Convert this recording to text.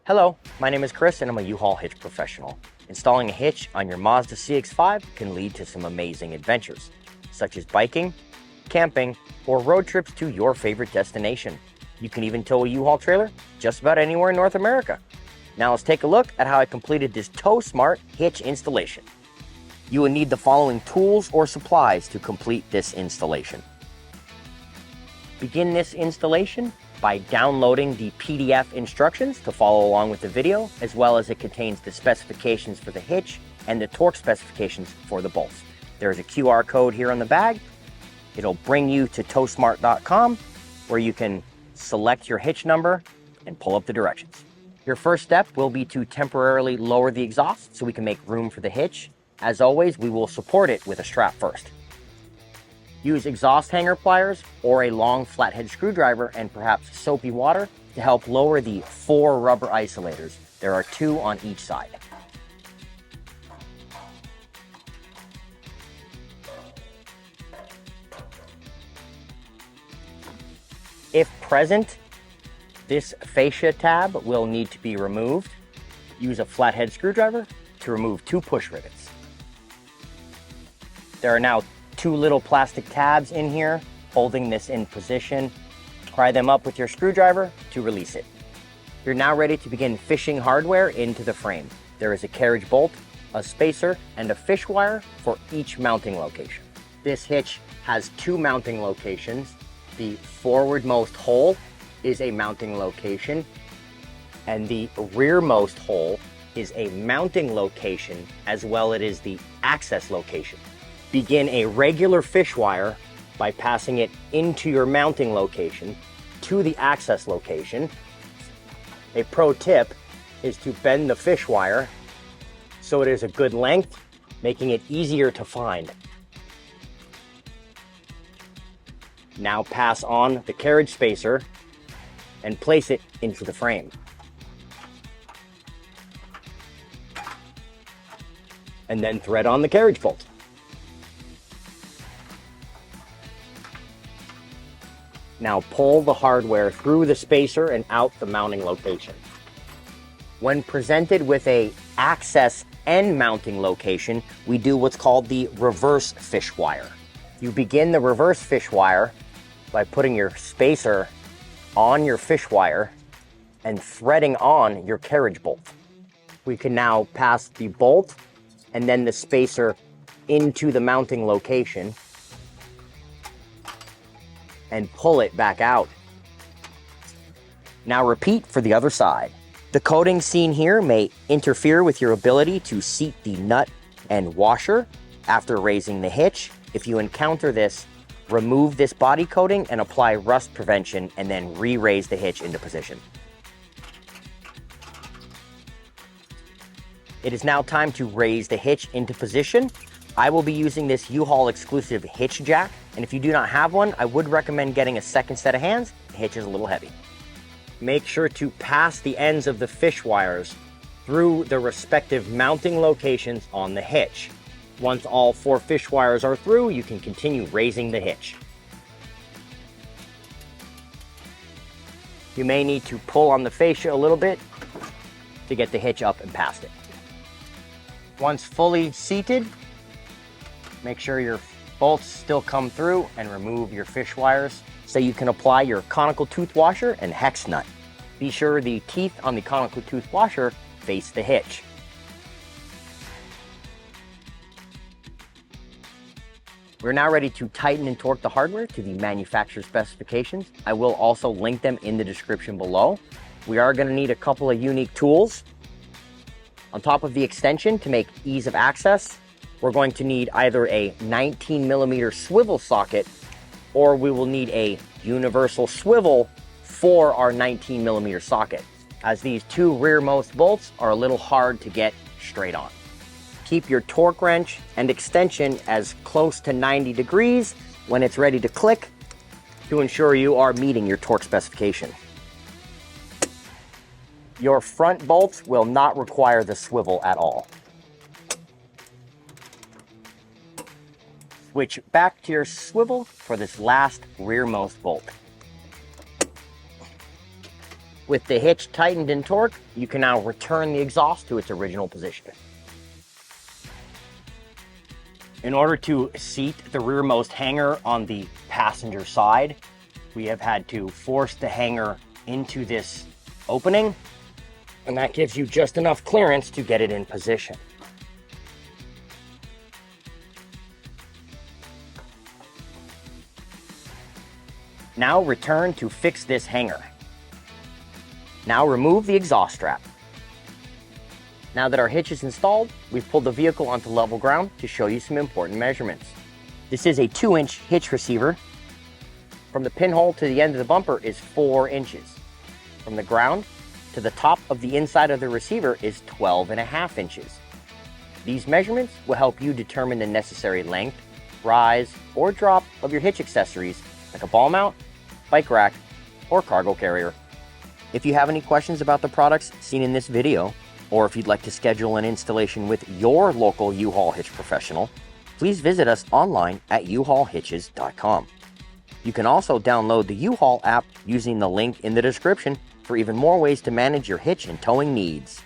Hello, my name is Chris and I'm a U-Haul hitch professional. Installing a hitch on your Mazda CX-5 can lead to some amazing adventures, such as biking, camping, or road trips to your favorite destination. You can even tow a U-Haul trailer just about anywhere in North America. Now let's take a look at how I completed this Tow Smart hitch installation. You will need the following tools or supplies to complete this installation. Begin this installation by downloading the PDF instructions to follow along with the video, as well as it contains the specifications for the hitch and the torque specifications for the bolts. There is a QR code here on the bag. It'll bring you to towsmart.com where you can select your hitch number and pull up the directions. Your first step will be to temporarily lower the exhaust so we can make room for the hitch. As always, we will support it with a strap first. Use exhaust hanger pliers or a long flathead screwdriver and perhaps soapy water to help lower the 4 rubber isolators. There are 2 on each side. If present, this fascia tab will need to be removed. Use a flathead screwdriver to remove 2 push rivets. There are now 2 little plastic tabs in here holding this in position. Pry them up with your screwdriver to release it. You're now ready to begin fishing hardware into the frame. There is a carriage bolt, a spacer, and a fish wire for each mounting location. This hitch has 2 mounting locations. The forwardmost hole is a mounting location, and the rearmost hole is a mounting location, as well as it is the access location. Begin a regular fish wire by passing it into your mounting location to the access location. A pro tip is to bend the fish wire so it is a good length, making it easier to find. Now pass on the carriage spacer and place it into the frame. And then thread on the carriage bolt. Now pull the hardware through the spacer and out the mounting location. When presented with a access and mounting location, we do what's called the reverse fish wire. You begin the reverse fish wire by putting your spacer on your fish wire and threading on your carriage bolt. We can now pass the bolt and then the spacer into the mounting location and pull it back out. Now repeat for the other side. The coating seen here may interfere with your ability to seat the nut and washer after raising the hitch. If you encounter this, remove this body coating and apply rust prevention, and then re-raise the hitch into position. It is now time to raise the hitch into position. I will be using this U-Haul exclusive hitch jack, and if you do not have one, I would recommend getting a second set of hands. The hitch is a little heavy. Make sure to pass the ends of the fish wires through the respective mounting locations on the hitch. Once all 4 fish wires are through, you can continue raising the hitch. You may need to pull on the fascia a little bit to get the hitch up and past it. Once fully seated, make sure your bolts still come through and remove your fish wires so you can apply your conical tooth washer and hex nut. Be sure the teeth on the conical tooth washer face the hitch. We're now ready to tighten and torque the hardware to the manufacturer specifications. I will also link them in the description below. We are going to need a couple of unique tools. On top of the extension to make ease of access, we're going to need either a 19mm swivel socket, or we will need a universal swivel for our 19mm socket, as these 2 rearmost bolts are a little hard to get straight on. Keep your torque wrench and extension as close to 90 degrees when it's ready to click to ensure you are meeting your torque specification. Your front bolts will not require the swivel at all. Switch back to your swivel for this last rearmost bolt. With the hitch tightened and torqued, you can now return the exhaust to its original position. In order to seat the rearmost hanger on the passenger side, we have had to force the hanger into this opening, and that gives you just enough clearance to get it in position. Now return to fix this hanger. Now remove the exhaust strap. Now that our hitch is installed, we've pulled the vehicle onto level ground to show you some important measurements. This is a 2-inch hitch receiver. From the pinhole to the end of the bumper is 4 inches. From the ground to the top of the inside of the receiver is 12.5 inches. These measurements will help you determine the necessary length, rise, or drop of your hitch accessories like a ball mount, bike rack, or cargo carrier. If you have any questions about the products seen in this video, or if you'd like to schedule an installation with your local U-Haul hitch professional, please visit us online at uhaulhitches.com. You can also download the U-Haul app using the link in the description for even more ways to manage your hitch and towing needs.